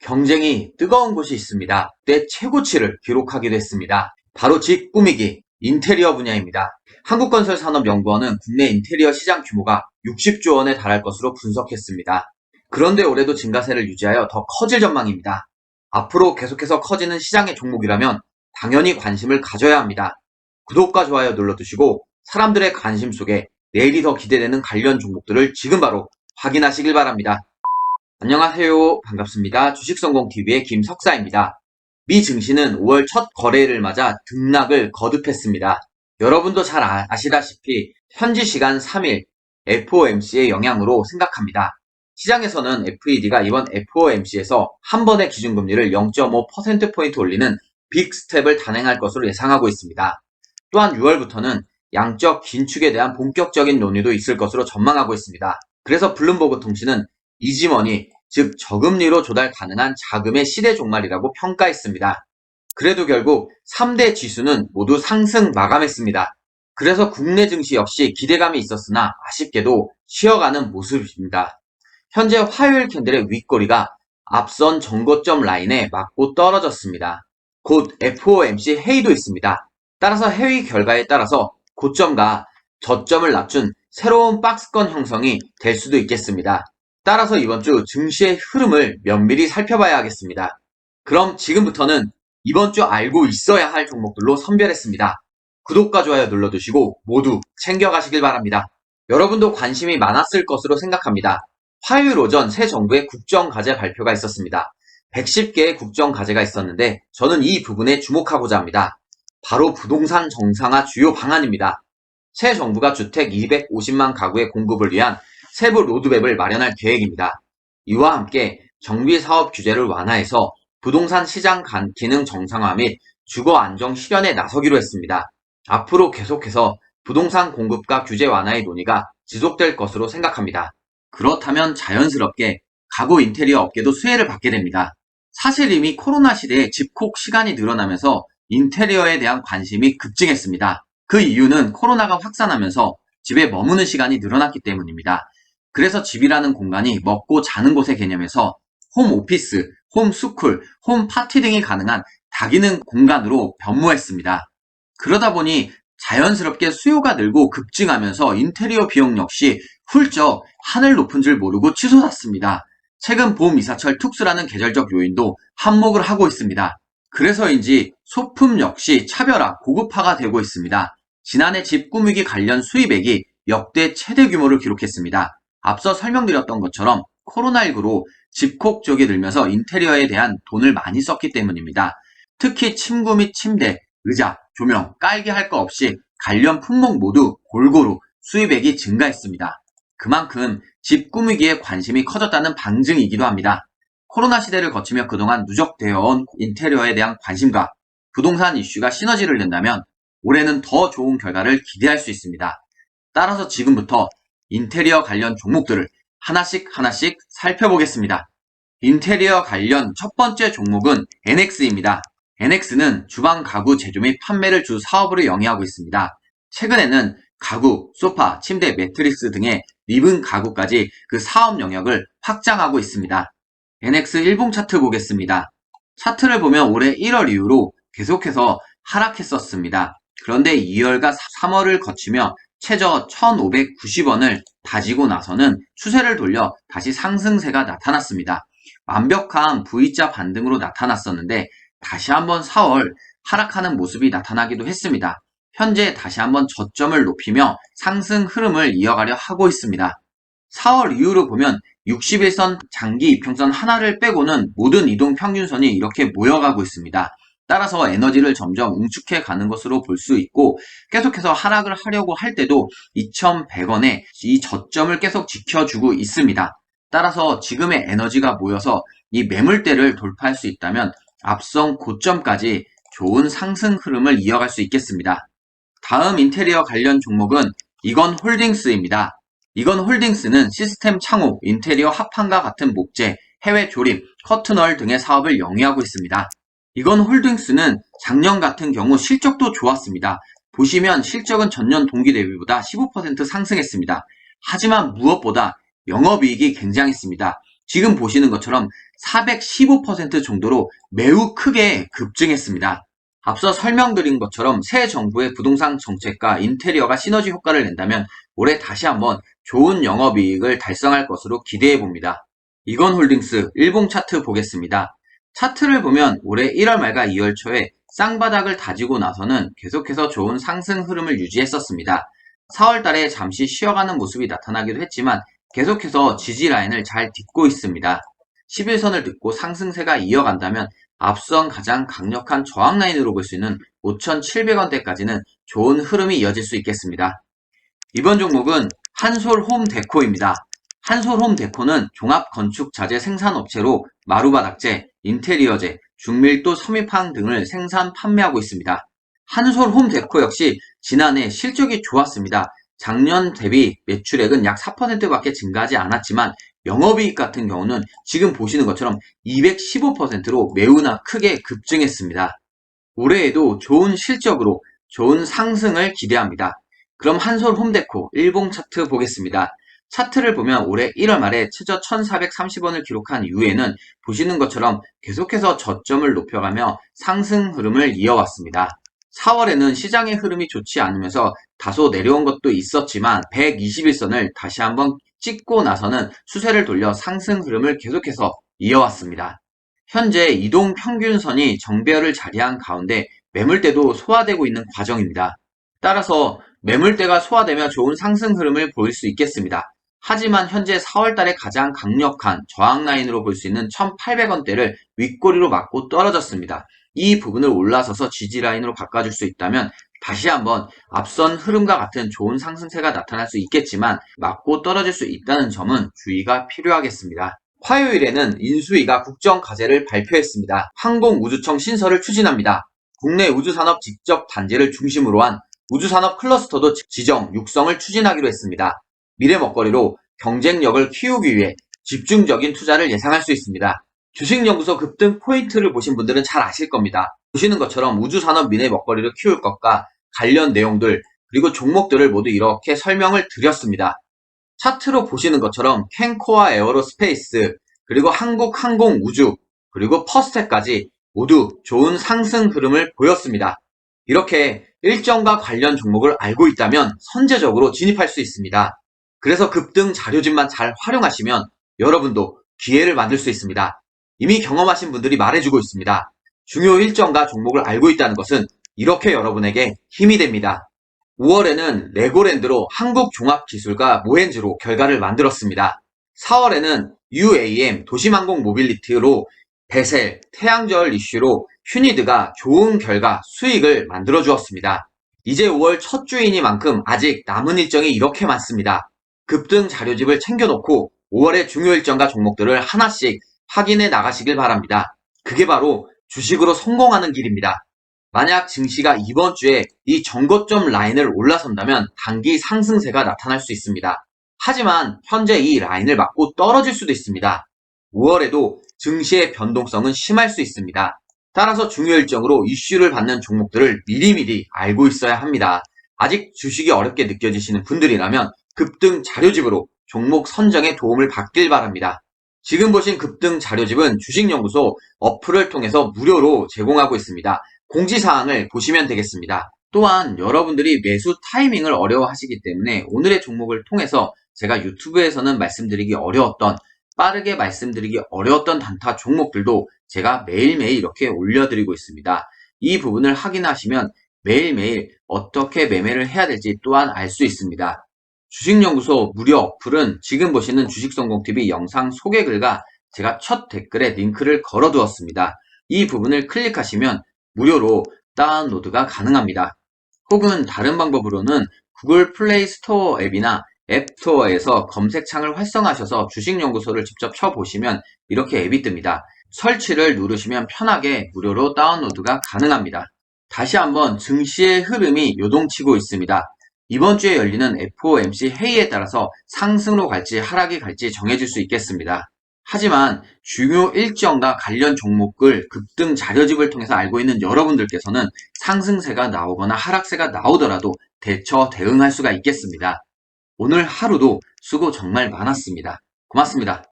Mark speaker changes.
Speaker 1: 경쟁이 뜨거운 곳이 있습니다. 때 최고치를 기록하기도 했습니다. 바로 집 꾸미기, 인테리어 분야입니다. 한국건설산업연구원은 국내 인테리어 시장 규모가 60조 원에 달할 것으로 분석했습니다. 그런데 올해도 증가세를 유지하여 더 커질 전망입니다. 앞으로 계속해서 커지는 시장의 종목이라면 당연히 관심을 가져야 합니다. 구독과 좋아요 눌러두시고 사람들의 관심 속에 내일이 더 기대되는 관련 종목들을 지금 바로 확인하시길 바랍니다. 안녕하세요. 반갑습니다. 주식성공TV의 김석사입니다. 미 증시는 5월 첫 거래일을 맞아 등락을 거듭했습니다. 여러분도 잘 아시다시피 현지 시간 3일 FOMC의 영향으로 생각합니다. 시장에서는 FED가 이번 FOMC에서 한 번의 기준금리를 0.5%포인트 올리는 빅 스텝을 단행할 것으로 예상하고 있습니다. 또한 6월부터는 양적 긴축에 대한 본격적인 논의도 있을 것으로 전망하고 있습니다. 그래서 블룸버그 통신은 이지머니, 즉 저금리로 조달 가능한 자금의 시대 종말이라고 평가했습니다. 그래도 결국 3대 지수는 모두 상승 마감했습니다. 그래서 국내 증시 역시 기대감이 있었으나 아쉽게도 쉬어가는 모습입니다. 현재 화요일 캔들의 윗꼬리가 앞선 전고점 라인에 맞고 떨어졌습니다. 곧 FOMC 회의도 있습니다. 따라서 회의 결과에 따라서 고점과 저점을 낮춘 새로운 박스권 형성이 될 수도 있겠습니다. 따라서 이번 주 증시의 흐름을 면밀히 살펴봐야 하겠습니다. 그럼 지금부터는 이번 주 알고 있어야 할 종목들로 선별했습니다. 구독과 좋아요 눌러두시고 모두 챙겨가시길 바랍니다. 여러분도 관심이 많았을 것으로 생각합니다. 화요일 오전 새 정부의 국정과제 발표가 있었습니다. 110개의 국정과제가 있었는데 저는 이 부분에 주목하고자 합니다. 바로 부동산 정상화 주요 방안입니다. 새 정부가 주택 250만 가구의 공급을 위한 세부 로드맵을 마련할 계획입니다. 이와 함께 정비사업 규제를 완화해서 부동산 시장 기능 정상화 및 주거 안정 실현에 나서기로 했습니다. 앞으로 계속해서 부동산 공급과 규제 완화의 논의가 지속될 것으로 생각합니다. 그렇다면 자연스럽게 가구 인테리어 업계도 수혜를 받게 됩니다. 사실 이미 코로나 시대에 집콕 시간이 늘어나면서 인테리어에 대한 관심이 급증했습니다. 그 이유는 코로나가 확산하면서 집에 머무는 시간이 늘어났기 때문입니다. 그래서 집이라는 공간이 먹고 자는 곳의 개념에서 홈 오피스, 홈 스쿨, 홈 파티 등이 가능한 다기능 공간으로 변모했습니다. 그러다 보니 자연스럽게 수요가 늘고 급증하면서 인테리어 비용 역시 훌쩍 하늘 높은 줄 모르고 치솟았습니다. 최근 봄 이사철 특수라는 계절적 요인도 한몫을 하고 있습니다. 그래서인지 소품 역시 차별화, 고급화가 되고 있습니다. 지난해 집 꾸미기 관련 수입액이 역대 최대 규모를 기록했습니다. 앞서 설명드렸던 것처럼 코로나19로 집콕 쪽이 늘면서 인테리어에 대한 돈을 많이 썼기 때문입니다. 특히 침구 및 침대, 의자, 조명, 깔기 할 거 없이 관련 품목 모두 골고루 수입액이 증가했습니다. 그만큼 집 꾸미기에 관심이 커졌다는 방증이기도 합니다. 코로나 시대를 거치며 그동안 누적되어 온 인테리어에 대한 관심과 부동산 이슈가 시너지를 낸다면 올해는 더 좋은 결과를 기대할 수 있습니다. 따라서 지금부터 인테리어 관련 종목들을 하나씩 살펴보겠습니다. 인테리어 관련 첫 번째 종목은 NX입니다. NX는 주방 가구 제조 및 판매를 주 사업으로 영위하고 있습니다. 최근에는 가구, 소파, 침대, 매트리스 등의 리빙 가구까지 그 사업 영역을 확장하고 있습니다. NX 일봉 차트 보겠습니다. 차트를 보면 올해 1월 이후로 계속해서 하락했었습니다. 그런데 2월과 3월을 거치며 최저 1,590원을 다지고 나서는 추세를 돌려 다시 상승세가 나타났습니다. 완벽한 V자 반등으로 나타났었는데 다시 한번 4월 하락하는 모습이 나타나기도 했습니다. 현재 다시 한번 저점을 높이며 상승 흐름을 이어가려 하고 있습니다. 4월 이후로 보면 61선 장기 이평선 하나를 빼고는 모든 이동 평균선이 이렇게 모여가고 있습니다. 따라서 에너지를 점점 응축해 가는 것으로 볼 수 있고 계속해서 하락을 하려고 할 때도 2,100원에 이 저점을 계속 지켜주고 있습니다. 따라서 지금의 에너지가 모여서 이 매물대를 돌파할 수 있다면 앞선 고점까지 좋은 상승 흐름을 이어갈 수 있겠습니다. 다음 인테리어 관련 종목은 이건홀딩스입니다. 이건홀딩스는 시스템 창호, 인테리어 합판과 같은 목재, 해외 조립, 커튼월 등의 사업을 영위하고 있습니다. 이건홀딩스는 작년 같은 경우 실적도 좋았습니다. 보시면 실적은 전년 동기 대비보다 15% 상승했습니다. 하지만 무엇보다 영업이익이 굉장했습니다. 지금 보시는 것처럼 415% 정도로 매우 크게 급증했습니다. 앞서 설명드린 것처럼 새 정부의 부동산 정책과 인테리어가 시너지 효과를 낸다면 올해 다시 한번 좋은 영업이익을 달성할 것으로 기대해 봅니다. 이건홀딩스 일봉 차트 보겠습니다. 차트를 보면 올해 1월 말과 2월 초에 쌍바닥을 다지고 나서는 계속해서 좋은 상승 흐름을 유지했었습니다. 4월 달에 잠시 쉬어가는 모습이 나타나기도 했지만 계속해서 지지 라인을 잘 딛고 있습니다. 11선을 딛고 상승세가 이어간다면 앞선 가장 강력한 저항 라인으로 볼 수 있는 5,700원대까지는 좋은 흐름이 이어질 수 있겠습니다. 이번 종목은 한솔홈데코입니다. 한솔홈데코는 종합건축자재 생산업체로 마루바닥재, 인테리어재, 중밀도 섬유판 등을 생산 판매하고 있습니다. 한솔홈데코 역시 지난해 실적이 좋았습니다. 작년 대비 매출액은 약 4%밖에 증가하지 않았지만 영업이익 같은 경우는 지금 보시는 것처럼 215%로 매우나 크게 급증했습니다. 올해에도 좋은 실적으로 좋은 상승을 기대합니다. 그럼 한솔홈데코 일봉 차트 보겠습니다. 차트를 보면 올해 1월 말에 최저 1,430원을 기록한 이후에는 보시는 것처럼 계속해서 저점을 높여가며 상승 흐름을 이어왔습니다. 4월에는 시장의 흐름이 좋지 않으면서 다소 내려온 것도 있었지만 121선을 다시 한번 찍고 나서는 수세를 돌려 상승 흐름을 계속해서 이어왔습니다. 현재 이동평균선이 정배열을 자리한 가운데 매물대도 소화되고 있는 과정입니다. 따라서 매물대가 소화되며 좋은 상승 흐름을 보일 수 있겠습니다. 하지만 현재 4월달에 가장 강력한 저항 라인으로 볼 수 있는 1,800원대를 윗꼬리로 맞고 떨어졌습니다. 이 부분을 올라서서 지지 라인으로 바꿔줄 수 있다면 다시 한번 앞선 흐름과 같은 좋은 상승세가 나타날 수 있겠지만 맞고 떨어질 수 있다는 점은 주의가 필요하겠습니다. 화요일에는 인수위가 국정과제를 발표했습니다. 항공우주청 신설을 추진합니다. 국내 우주산업 직접 단지를 중심으로 한 우주산업 클러스터도 지정, 육성을 추진하기로 했습니다. 미래 먹거리로 경쟁력을 키우기 위해 집중적인 투자를 예상할 수 있습니다. 주식연구소 급등 포인트를 보신 분들은 잘 아실 겁니다. 보시는 것처럼 우주산업 미래 먹거리를 키울 것과 관련 내용들 그리고 종목들을 모두 이렇게 설명을 드렸습니다. 차트로 보시는 것처럼 캔코아 에어로스페이스 그리고 한국항공우주 그리고 퍼스텍까지 모두 좋은 상승 흐름을 보였습니다. 이렇게 일정과 관련 종목을 알고 있다면 선제적으로 진입할 수 있습니다. 그래서 급등 자료집만 잘 활용하시면 여러분도 기회를 만들 수 있습니다. 이미 경험하신 분들이 말해주고 있습니다. 중요 일정과 종목을 알고 있다는 것은 이렇게 여러분에게 힘이 됩니다. 5월에는 레고랜드로 한국종합기술과 모헨즈로 결과를 만들었습니다. 4월에는 UAM 도심항공 모빌리티로 베셀, 태양절 이슈로 휴니드가 좋은 결과 수익을 만들어 주었습니다. 이제 5월 첫 주이니만큼 아직 남은 일정이 이렇게 많습니다. 급등 자료집을 챙겨놓고 5월의 중요 일정과 종목들을 하나씩 확인해 나가시길 바랍니다. 그게 바로 주식으로 성공하는 길입니다. 만약 증시가 이번 주에 이 전고점 라인을 올라선다면 단기 상승세가 나타날 수 있습니다. 하지만 현재 이 라인을 맞고 떨어질 수도 있습니다. 5월에도 증시의 변동성은 심할 수 있습니다. 따라서 중요 일정으로 이슈를 받는 종목들을 미리미리 알고 있어야 합니다. 아직 주식이 어렵게 느껴지시는 분들이라면 급등 자료집으로 종목 선정에 도움을 받길 바랍니다. 지금 보신 급등 자료집은 주식연구소 어플을 통해서 무료로 제공하고 있습니다. 공지사항을 보시면 되겠습니다. 또한 여러분들이 매수 타이밍을 어려워하시기 때문에 오늘의 종목을 통해서 제가 유튜브에서는 말씀드리기 어려웠던 빠르게 말씀드리기 어려웠던 단타 종목들도 제가 매일매일 이렇게 올려드리고 있습니다. 이 부분을 확인하시면 매일매일 어떻게 매매를 해야 될지 또한 알 수 있습니다. 주식연구소 무료 어플은 지금 보시는 주식성공TV 영상 소개글과 제가 첫 댓글에 링크를 걸어두었습니다. 이 부분을 클릭하시면 무료로 다운로드가 가능합니다. 혹은 다른 방법으로는 구글 플레이 스토어 앱이나 앱 스토어에서 검색창을 활성화하셔서 주식연구소를 직접 쳐보시면 이렇게 앱이 뜹니다. 설치를 누르시면 편하게 무료로 다운로드가 가능합니다. 다시 한번 증시의 흐름이 요동치고 있습니다. 이번 주에 열리는 FOMC 회의에 따라서 상승으로 갈지 하락이 갈지 정해질 수 있겠습니다. 하지만 중요 일정과 관련 종목을 급등 자료집을 통해서 알고 있는 여러분들께서는 상승세가 나오거나 하락세가 나오더라도 대응할 수가 있겠습니다. 오늘 하루도 수고 정말 많았습니다. 고맙습니다.